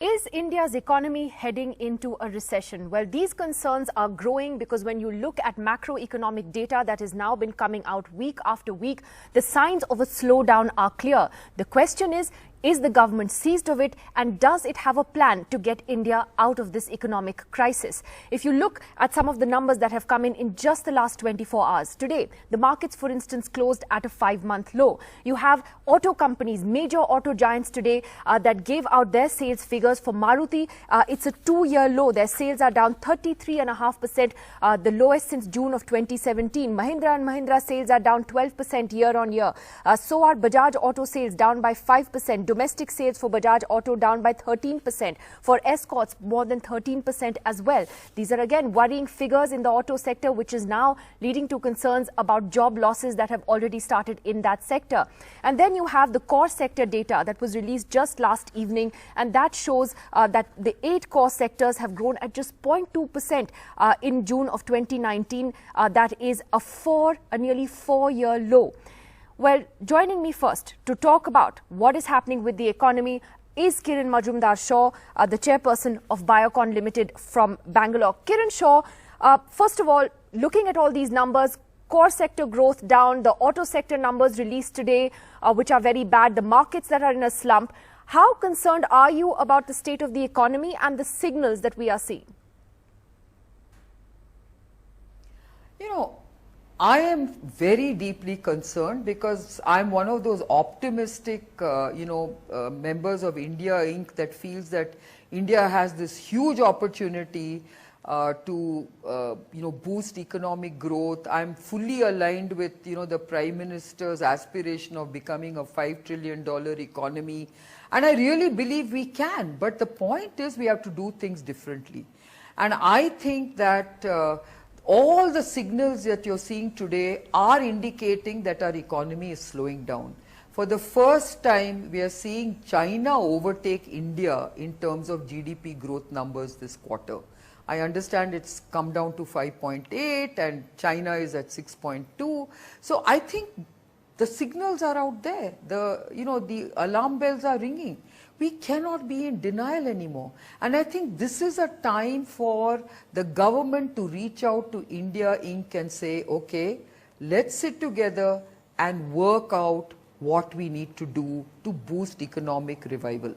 Is India's economy heading into a recession? Well, these concerns are growing because when you look at macroeconomic data that has now been coming out week after week, the signs of a slowdown are clear. The question is the government seized of it, and does it have a plan to get India out of this economic crisis? If you look at some of the numbers that have come in just the last 24 hours, today, the markets, for instance, closed at a 5-month low. You have auto companies, major auto giants today that gave out their sales figures. For Maruti, it's a 2-year low. Their sales are down 33.5%, the lowest since June of 2017. Mahindra and Mahindra sales are down 12% year on year. So are Bajaj Auto sales down by 5%. Domestic sales for Bajaj Auto down by 13%. For Escorts, more than 13% as well. These are again worrying figures in the auto sector, which is now leading to concerns about job losses that have already started in that sector. And then you have the core sector data that was released just last evening, and that shows that the 8 core sectors have grown at just 0.2% in June of 2019. That is a nearly 4-year low. Well, joining me first to talk about what is happening with the economy is Kiran Majumdar-Shaw, the chairperson of Biocon Limited from Bangalore. Kiran Shaw, first of all, looking at all these numbers, core sector growth down, the auto sector numbers released today, which are very bad, the markets that are in a slump. How concerned are you about the state of the economy and the signals that we are seeing? You know, I am very deeply concerned because I'm one of those optimistic, members of India Inc. that feels that India has this huge opportunity to boost economic growth. I'm fully aligned with, the Prime Minister's aspiration of becoming a $5 trillion economy. And I really believe we can. But the point is we have to do things differently. And I think that all the signals that you're seeing today are indicating that our economy is slowing down. For the first time, we are seeing China overtake India in terms of GDP growth numbers this quarter. I understand it's come down to 5.8 and China is at 6.2. So I think the signals are out there. The alarm bells are ringing. We cannot be in denial anymore. And I think this is a time for the government to reach out to India Inc. and say, okay, let's sit together and work out what we need to do to boost economic revival.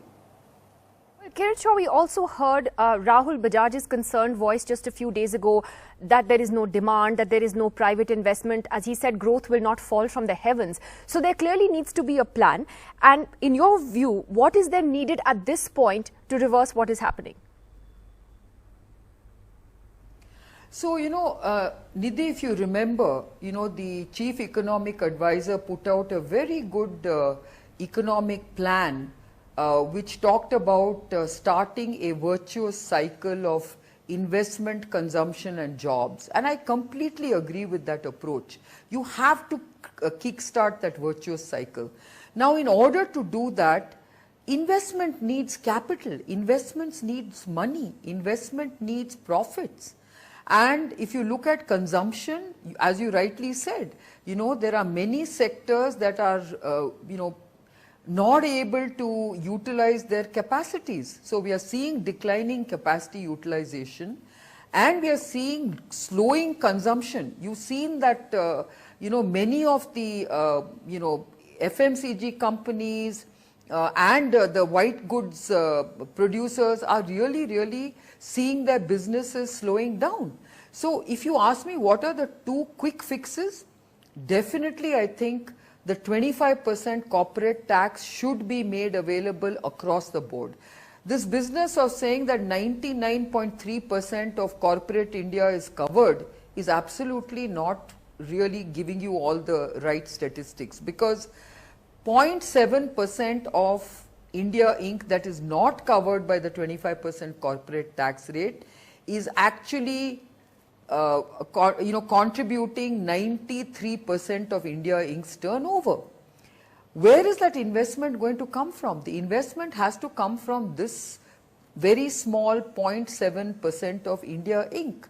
Kiran Shaw, we also heard Rahul Bajaj's concerned voice just a few days ago that there is no demand, that there is no private investment. As he said, growth will not fall from the heavens. So there clearly needs to be a plan. And in your view, what is then needed at this point to reverse what is happening? So, Nidhi, if you remember, the chief economic advisor put out a very good economic plan which talked about starting a virtuous cycle of investment, consumption and jobs. And I completely agree with that approach. You have to kickstart that virtuous cycle. Now, in order to do that, investment needs capital, investments needs money, investment needs profits. And if you look at consumption, as you rightly said, there are many sectors that are, not able to utilize their capacities. So we are seeing declining capacity utilization and we are seeing slowing consumption. You've seen that, many of the, FMCG companies and the white goods producers are really seeing their businesses slowing down. So if you ask me what are the 2 quick fixes, definitely I think the 25% corporate tax should be made available across the board. This business of saying that 99.3% of corporate India is covered is absolutely not really giving you all the right statistics, because 0.7% of India Inc. that is not covered by the 25% corporate tax rate is actually contributing 93% of India Inc.'s turnover. Where is that investment going to come from? The investment has to come from this very small 0.7% of India Inc.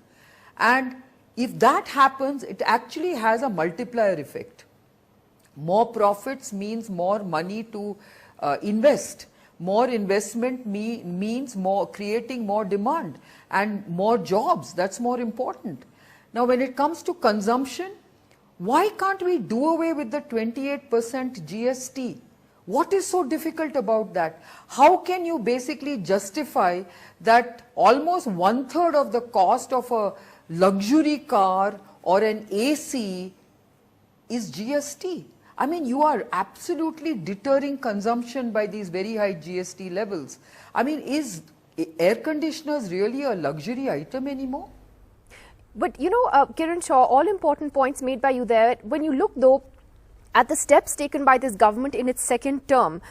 And if that happens, it actually has a multiplier effect. More profits means more money to invest. more investment means creating more demand and more jobs. That's more important. Now, when it comes to consumption, why can't we do away with the 28% GST? What is so difficult about that? How can you basically justify that almost 1/3 of the cost of a luxury car or an AC is GST? I mean, you are absolutely deterring consumption by these very high GST levels. I mean, is air conditioners really a luxury item anymore? But you know, Kiran Shaw, all important points made by you there. When you look though at the steps taken by this government in its second term,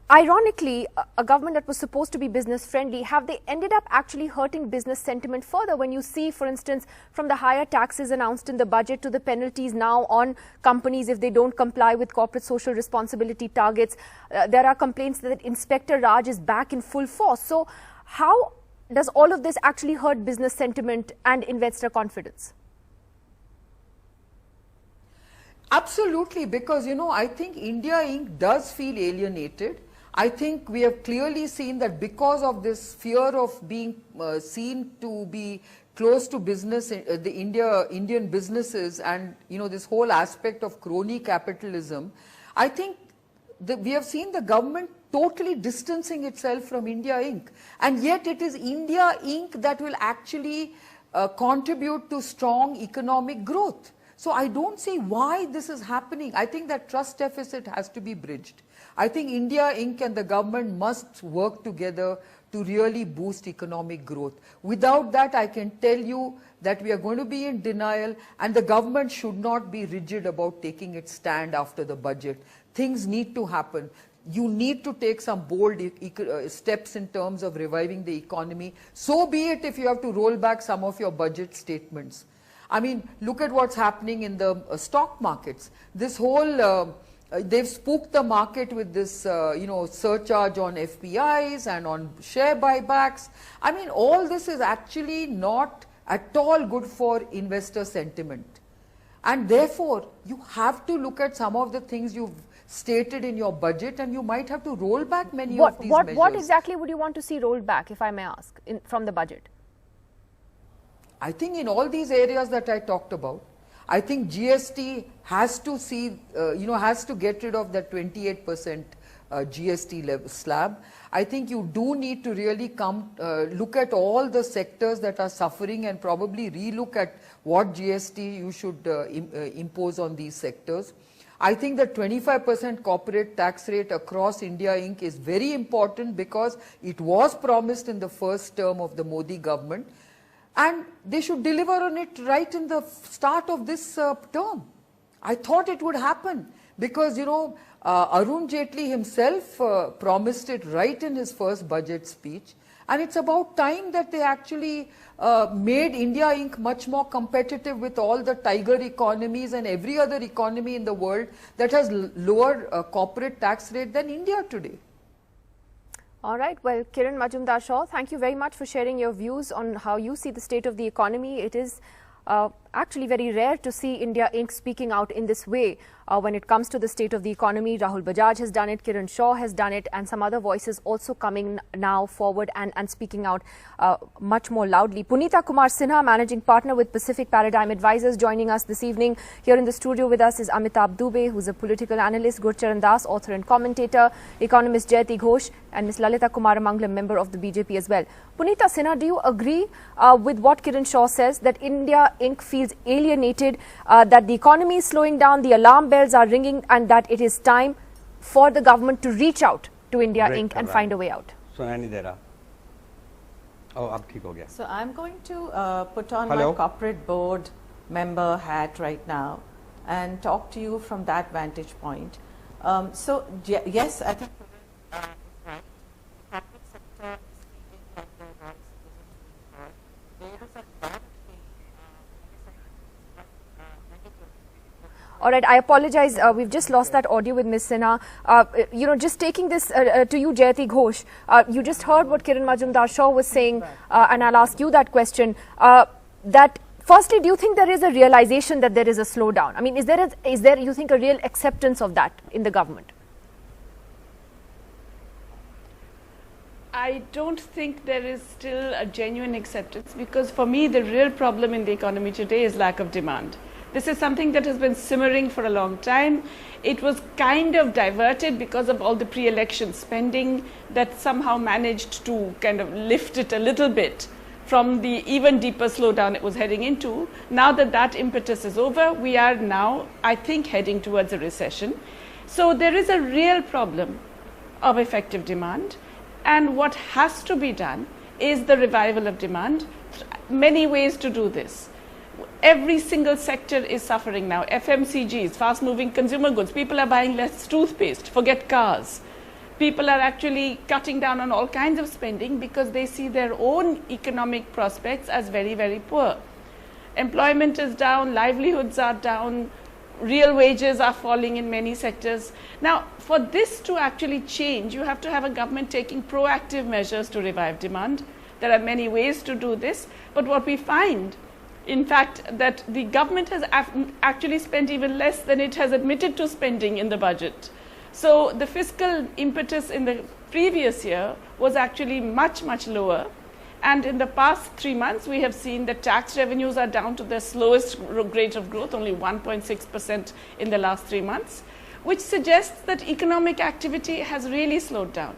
ironically, a government that was supposed to be business friendly, have they ended up actually hurting business sentiment further? When you see, for instance, from the higher taxes announced in the budget to the penalties now on companies if they don't comply with corporate social responsibility targets, there are complaints that Inspector Raj is back in full force. So how does all of this actually hurt business sentiment and investor confidence? Absolutely, because, you know, I think India Inc. does feel alienated. I think we have clearly seen that because of this fear of being seen to be close to business, the Indian businesses, and, you know, this whole aspect of crony capitalism, I think we have seen the government totally distancing itself from India Inc. And yet it is India Inc. that will actually contribute to strong economic growth. So I don't see why this is happening. I think that trust deficit has to be bridged. I think India Inc. and the government must work together to really boost economic growth. Without that, I can tell you that we are going to be in denial, and the government should not be rigid about taking its stand after the budget. Things need to happen. You need to take some bold steps in terms of reviving the economy. So be it if you have to roll back some of your budget statements. I mean, look at what's happening in the stock markets. This whole, they've spooked the market with this, you know, surcharge on FPIs and on share buybacks. I mean, all this is actually not at all good for investor sentiment. And therefore, you have to look at some of the things you've stated in your budget, and you might have to roll back many of these measures. What exactly would you want to see rolled back, if I may ask, from the budget? I think in all these areas that I talked about, I think GST has to see, you know, has to get rid of that 28% GST slab. I think you do need to really look at all the sectors that are suffering and probably relook at what GST you should impose on these sectors. I think the 25% corporate tax rate across India Inc. is very important because it was promised in the first term of the Modi government, and they should deliver on it right in the start of this term. I thought it would happen because, you know, Arun Jaitley himself promised it right in his first budget speech. And it's about time that they actually made India Inc. much more competitive with all the tiger economies and every other economy in the world that has lower corporate tax rate than India today. All right. Well, Kiran Majumdar-Shaw, thank you very much for sharing your views on how you see the state of the economy. It is actually very rare to see India Inc. speaking out in this way when it comes to the state of the economy. Rahul Bajaj has done it, Kiran Shaw has done it, and some other voices also coming now forward and speaking out much more loudly. Punita Kumar Sinha, Managing Partner with Pacific Paradigm Advisors, joining us this evening. Here in the studio with us is Amitabh Dubey, who's a political analyst, Gurcharan Das, author and commentator, economist Jayati Ghosh, and Ms. Lalita Kumaramanglam, member of the BJP as well. Punita Sinha, do you agree with what Kiran Shaw says, that India Inc. feels alienated, that the economy is slowing down, the alarm bells are ringing, and that it is time for the government to reach out to India Inc. and find a way out? So I'm going to put on my corporate board member hat right now and talk to you from that vantage point. Yes, I think All right, I apologize. We've just lost that audio with Ms. Sinha. You know, just taking this to you, Jayati Ghosh, you just heard what Kiran Majumdar-Shaw was saying, and I'll ask you that question. That firstly, do you think there is a realization that there is a slowdown? I mean, is there, you think, a real acceptance of that in the government? I don't think there is still a genuine acceptance, because for me the real problem in the economy today is lack of demand. This is something that has been simmering for a long time. It was kind of diverted because of all the pre-election spending that somehow managed to kind of lift it a little bit from the even deeper slowdown it was heading into. Now that that impetus is over, we are now, I think, heading towards a recession. So there is a real problem of effective demand, and what has to be done is the revival of demand. Many ways to do this. Every single sector is suffering now. FMCGs, fast moving consumer goods, people are buying less toothpaste, forget cars. People are actually cutting down on all kinds of spending because they see their own economic prospects as very, very poor. Employment is down, livelihoods are down, real wages are falling in many sectors. Now, for this to actually change, you have to have a government taking proactive measures to revive demand. There are many ways to do this, but what we find, in fact, that the government has actually spent even less than it has admitted to spending in the budget. So the fiscal impetus in the previous year was actually much, much lower. And in the past 3 months, we have seen that tax revenues are down to their slowest rate of growth, only 1.6% in the last 3 months, which suggests that economic activity has really slowed down.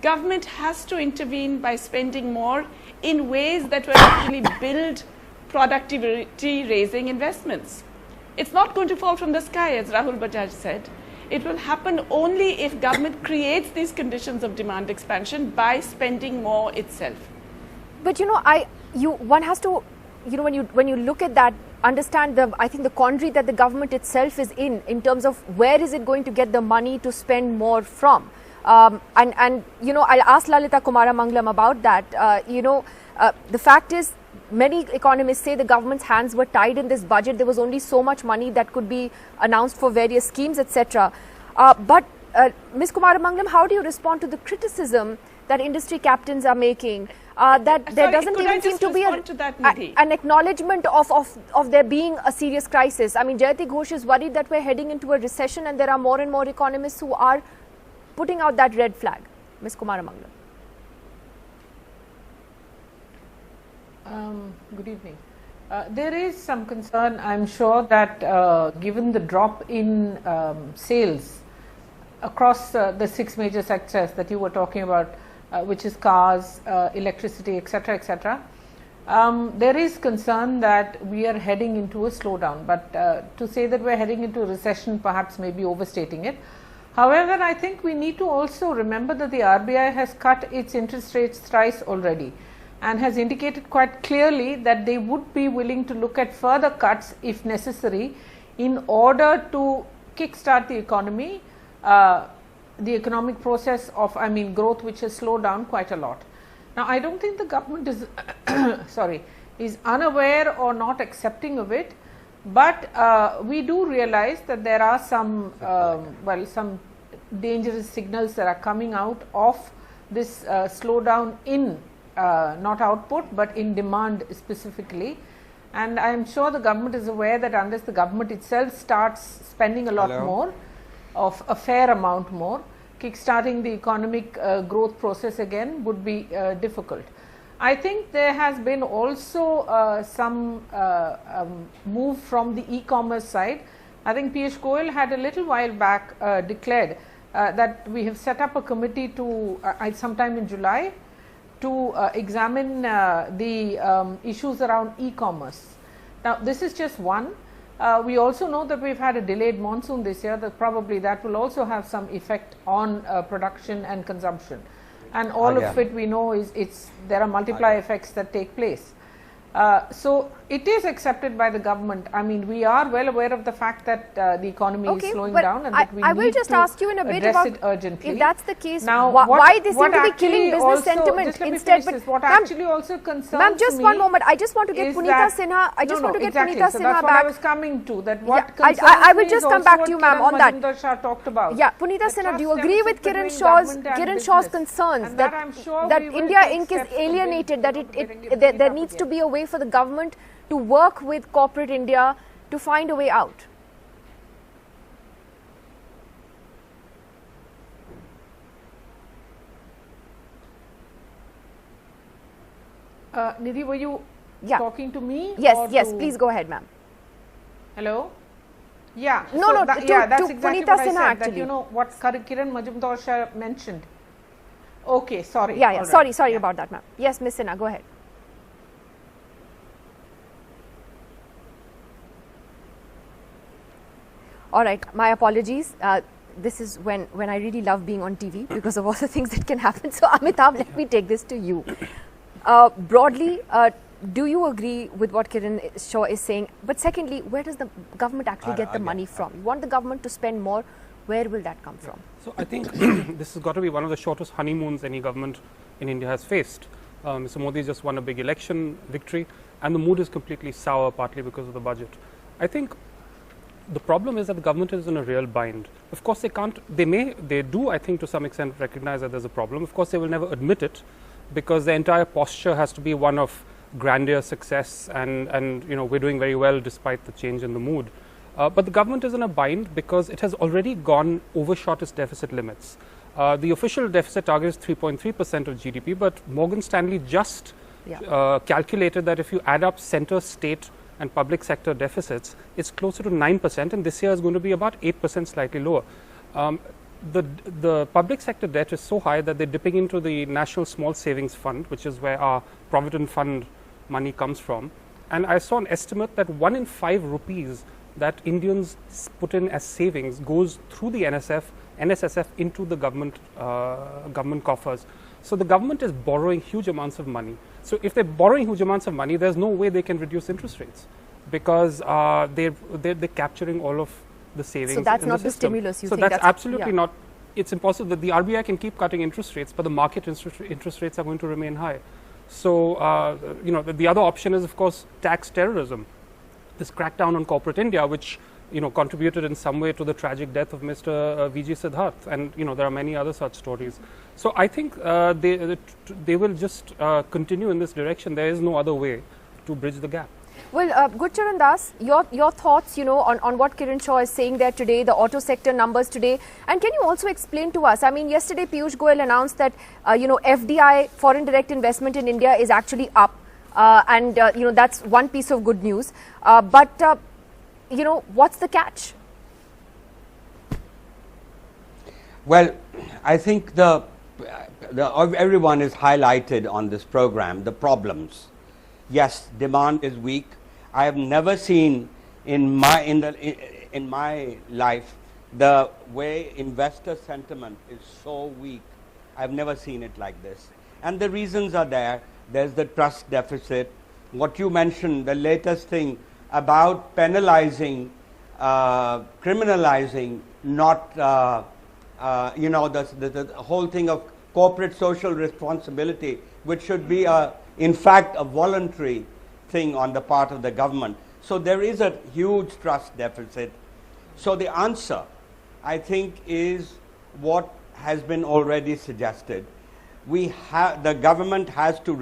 Government has to intervene by spending more in ways that will actually build productivity-raising investments. It's not going to fall from the sky, as Rahul Bajaj said. It will happen only if government creates these conditions of demand expansion by spending more itself. But one has to, when you look at that, understand I think the quandary that the government itself is in terms of where is it going to get the money to spend more from. I'll ask Lalita Kumaramangalam about that. The fact is, many economists say the government's hands were tied in this budget. There was only so much money that could be announced for various schemes, etc. But Ms. Kumaramangalam, how do you respond to the criticism that industry captains are making? That there doesn't even seem to be an acknowledgement of there being a serious crisis. I mean, Jayati Ghosh is worried that we're heading into a recession, and there are more and more economists who are putting out that red flag. Ms. Kumaramangalam. Good evening. There is some concern, I'm sure, that given the drop in sales across the 6 major sectors that you were talking about, which is cars, electricity, etc., etc., there is concern that we are heading into a slowdown. But to say that we're heading into a recession perhaps may be overstating it. However, I think we need to also remember that the RBI has cut its interest rates thrice already, and has indicated quite clearly that they would be willing to look at further cuts if necessary in order to kickstart the economy, the economic process of, growth, which has slowed down quite a lot. Now, I don't think the government is, is unaware or not accepting of it, but we do realize that there are some, some dangerous signals that are coming out of this slowdown in not output, but in demand specifically. And I am sure the government is aware that unless the government itself starts spending a lot more, of a fair amount more, kickstarting the economic growth process again would be difficult. I think there has been also some move from the e-commerce side. I think Piyush Goyal had a little while back declared that we have set up a committee to sometime in July to examine the issues around e-commerce. Now, this is just one. We also know that we've had a delayed monsoon this year, that probably that will also have some effect on production and consumption. And all of it we know is there are multiply effects that take place. So it is accepted by the government. I mean, we are well aware of the fact that the economy is slowing down, and that we I will need just to ask you in a bit about it urgently. If that's the case, now, why they seem to be killing business sentiment instead? But what actually also concerns me, ma'am, just one moment. I just want to get Punita Sinha. I just want to get Punita Sinha that's back. what I was coming to. That what concerns I will me just is come back also to you, what ma'am, on Kiran that. Shah talked about. Yeah, Punita Sinha, do you agree with Kiran Shaw's concerns that India Inc. is alienated, that there needs to be a way for the government to work with corporate India to find a way out? Nidhi, were you talking to me? Yes, yes, please go ahead, ma'am. Hello? Yeah. No, no, that's to exactly Punita what I Sinha, said, actually. that, you know, what Kiran Majumdar mentioned. Okay, sorry. Yeah, yeah, sorry about that, ma'am. Yes, Ms. Sinha, go ahead. All right, my apologies. This is when I really love being on TV because of all the things that can happen. So, Amitabh, let me take this to you. Broadly, do you agree with what Kiran Shaw is saying? But secondly, where does the government actually get the money from? You want the government to spend more, where will that come from? So, I think this has got to be one of the shortest honeymoons any government in India has faced. Mr. Modi just won a big election victory and the mood is completely sour, partly because of the budget. I think the problem is that the government is in a real bind. Of course, they do, I think, to some extent recognize that there's a problem. Of course, they will never admit it because the entire posture has to be one of grandeur, success, and you know, we're doing very well despite the change in the mood. But the government is in a bind because it has already overshot its deficit limits. The official deficit target is 3.3% of GDP, but Morgan Stanley just calculated that if you add up center, state, and public sector deficits, it's closer to 9%, and this year is going to be about 8%, slightly lower. The public sector debt is so high that they're dipping into the National Small Savings Fund, which is where our Provident Fund money comes from. And I saw an estimate that 1 in 5 rupees that Indians put in as savings goes through the NSSF into the government coffers. So the government is borrowing huge amounts of money. So if they're borrowing huge amounts of money, there's no way they can reduce interest rates because they're capturing all of the savings. So that's in not the the system. stimulus. You so think that's absolutely not. It's impossible that the RBI can keep cutting interest rates, but the market interest rates are going to remain high. So you know, the other option is, of course, tax terrorism. This crackdown on corporate India, which contributed in some way to the tragic death of Mr. V.G. Siddharth, and there are many other such stories. So I think they will just continue in this direction. There is no other way to bridge the gap. Well, Gurcharan Das, your thoughts, on what Kiran Shaw is saying there today, the auto sector numbers today, and can you also explain to us? I mean, yesterday Piyush Goyal announced that FDI, foreign direct investment in India, is actually up, and that's one piece of good news. But what's the catch? Well, I think everyone is highlighted on this program the problems. Yes, demand is weak. I have never seen in my life the way investor sentiment is so weak. I've never seen it like this. And the reasons are there. There's the trust deficit. What you mentioned, the latest thing about penalizing, criminalizing, not the whole thing of corporate social responsibility, which should be in fact a voluntary thing on the part of the government. So there is a huge trust deficit. So the answer, I think, is what has been already suggested. The government has to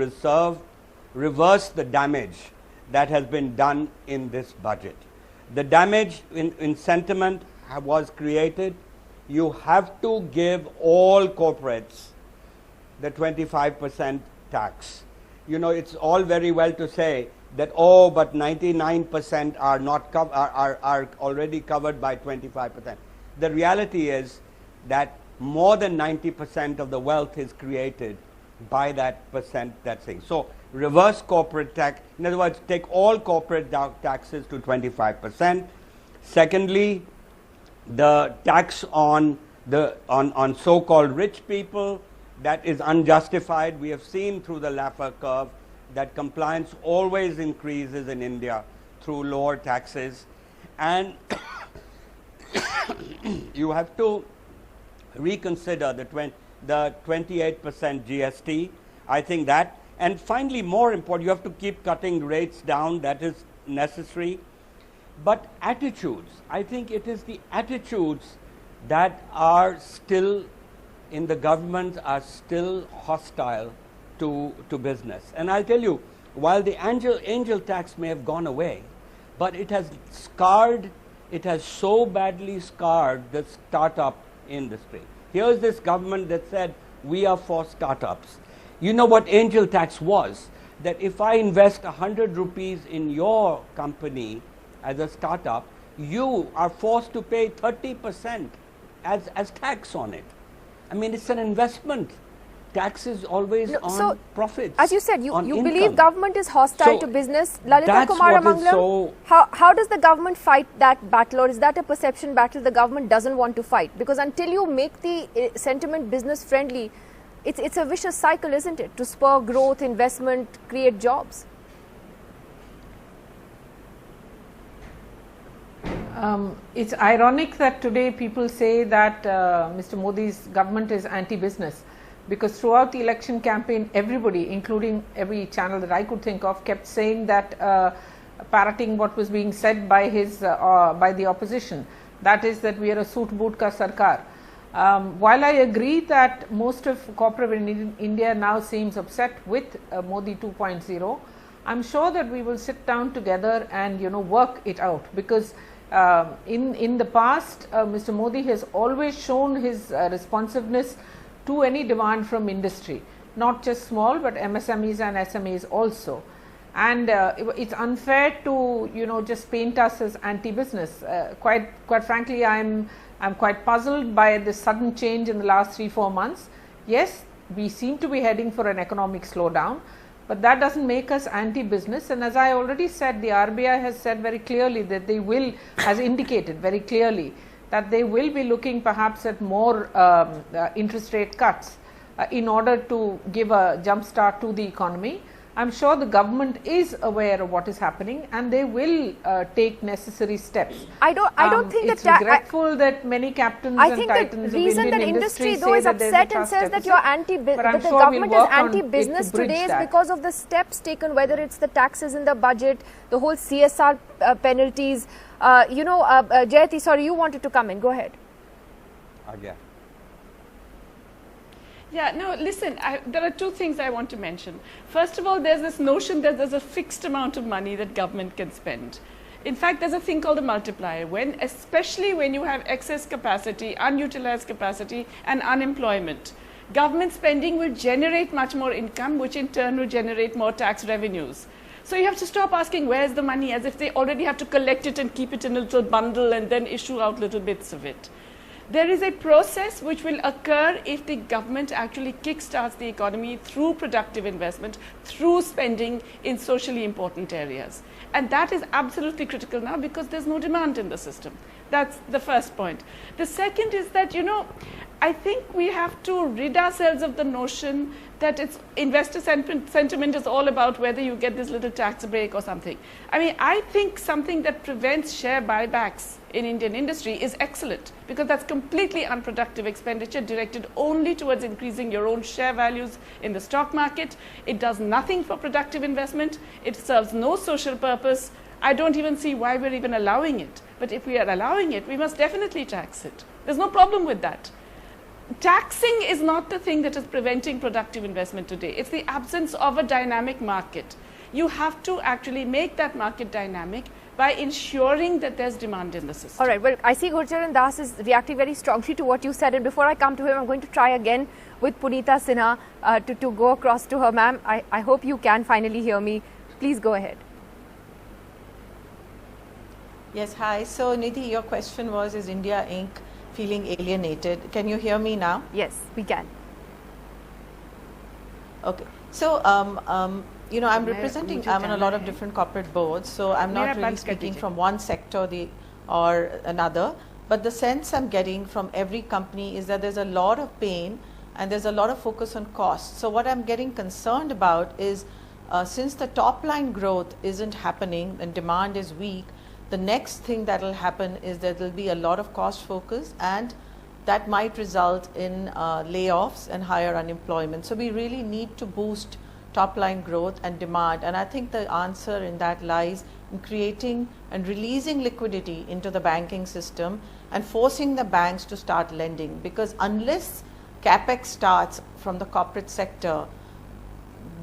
reverse the damage that has been done in this budget. The damage in sentiment was created. You have to give all corporates the 25% tax. It's all very well to say that, oh, but 99% are not are already covered by 25%. The reality is that more than 90% of the wealth is created by that percent, that thing. So reverse corporate tax. In other words, take all corporate taxes to 25%. Secondly, the tax on so-called rich people, that is unjustified. We have seen through the Laffer curve that compliance always increases in India through lower taxes. And you have to reconsider the 28% GST. I think that. And finally, more important, you have to keep cutting rates down. That is necessary. But attitudes, I think it is the attitudes that are still in the government are still hostile to business. And I'll tell you, while the angel tax may have gone away, but it has so badly scarred the startup industry. Here's this government that said, we are for startups. You know what angel tax was? that if I invest 100 rupees in your company as a startup, you are forced to pay 30% as tax on it. I mean, it's an investment. Tax is always on profits. As you said, you believe government is hostile to business. Lalita Kumaramangalam, how does the government fight that battle, or is that a perception battle the government doesn't want to fight? Because until you make the sentiment business friendly, it's a vicious cycle, isn't it? To spur growth, investment, create jobs. It's ironic that today people say that Mr. Modi's government is anti-business, because throughout the election campaign, everybody, including every channel that I could think of, kept saying that, parroting what was being said by by the opposition, that is that we are a suit boot ka sarkar. While I agree that most of corporate in India now seems upset with Modi 2.0, I'm sure that we will sit down together and work it out, because in the past Mr. Modi has always shown his responsiveness to any demand from industry, not just small but MSMEs and SMEs also. And it's unfair to just paint us as anti-business. Quite frankly, I'm quite puzzled by the sudden change in the last 3-4 months. Yes, we seem to be heading for an economic slowdown, but that doesn't make us anti-business. And as I already said, the RBI has said very clearly that they will, has indicated very clearly that they will be looking perhaps at more interest rate cuts in order to give a jump start to the economy. I'm sure the government is aware of what is happening, and they will take necessary steps. I don't think it's regretful that many captains and titans the reason that industry though is upset and says that you're that the government is anti-business today is because of the steps taken, whether it's the taxes in the budget, the whole CSR penalties. Jayati, sorry, you wanted to come in. Go ahead. Yeah, no, listen, there are two things I want to mention. First of all, there's this notion that there's a fixed amount of money that government can spend. In fact, there's a thing called a multiplier, especially when you have excess capacity, unutilized capacity and unemployment. Government spending will generate much more income, which in turn will generate more tax revenues. So you have to stop asking where's the money, as if they already have to collect it and keep it in a little bundle and then issue out little bits of it. There is a process which will occur if the government actually kickstarts the economy through productive investment, through spending in socially important areas. And that is absolutely critical now, because there's no demand in the system. That's the first point. The second is that, I think we have to rid ourselves of the notion that it's investor sentiment is all about whether you get this little tax break or something. I mean, I think something that prevents share buybacks in Indian industry is excellent, because that's completely unproductive expenditure directed only towards increasing your own share values in the stock market. It does nothing for productive investment. It serves no social purpose. I don't even see why we're even allowing it. But if we are allowing it, we must definitely tax it. There's no problem with that. Taxing is not the thing that is preventing productive investment today. It's the absence of a dynamic market. You have to actually make that market dynamic by ensuring that there's demand in the system. All right. Well, I see Gurcharan Das is reacting very strongly to what you said. And before I come to him, I'm going to try again with Punita Sinha to go across to her. Ma'am, I hope you can finally hear me. Please go ahead. Yes, hi. So, Nidhi, your question was, is India Inc. feeling alienated? Can you hear me now? Yes, we can. Okay. So, I'm representing, I'm on a lot of different corporate boards, so I'm not really speaking from one sector or another, but the sense I'm getting from every company is that there's a lot of pain and there's a lot of focus on cost. So what I'm getting concerned about is, since the top line growth isn't happening and demand is weak, the next thing that will happen is that there will be a lot of cost focus, and that might result in layoffs and higher unemployment. So we really need to boost top line growth and demand, and I think the answer in that lies in creating and releasing liquidity into the banking system and forcing the banks to start lending, because unless capex starts from the corporate sector,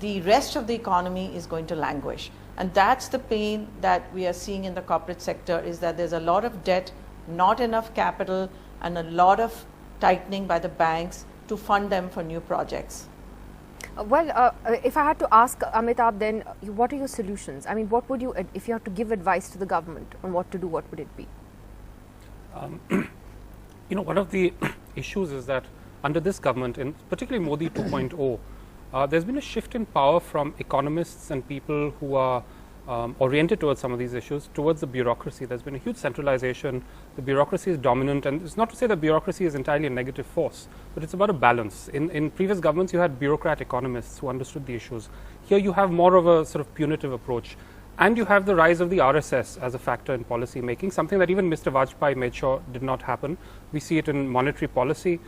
the rest of the economy is going to languish. And that's the pain that we are seeing in the corporate sector, is that there's a lot of debt, not enough capital, and a lot of tightening by the banks to fund them for new projects. If I had to ask Amitabh, then what are your solutions? I mean, what would you, if you have to give advice to the government on what to do, what would it be? You know, one of the issues is that under this government, and particularly Modi 2.0, there's been a shift in power from economists and people who are oriented towards some of these issues towards the bureaucracy. There's been a huge centralization. The bureaucracy is dominant, and it's not to say that bureaucracy is entirely a negative force, but it's about a balance. In previous governments, you had bureaucrat economists who understood the issues. Here you have more of a sort of punitive approach, and you have the rise of the RSS as a factor in policy making, something that even Mr. Vajpayee made sure did not happen. We see it in monetary policy.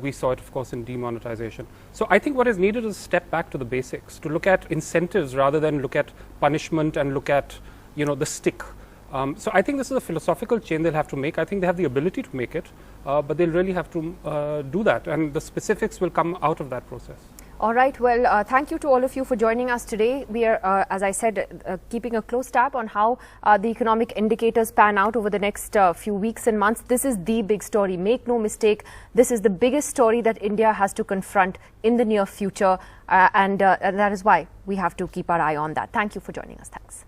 We saw it, of course, in demonetization. So I think what is needed is a step back to the basics, to look at incentives rather than look at punishment and look at, you know, the stick. So I think this is a philosophical change they'll have to make. I think they have the ability to make it, but they'll really have to do that, and the specifics will come out of that process. All right. Well, thank you to all of you for joining us today. We are, as I said, keeping a close tab on how the economic indicators pan out over the next few weeks and months. This is the big story. Make no mistake, this is the biggest story that India has to confront in the near future. And that is why we have to keep our eye on that. Thank you for joining us. Thanks.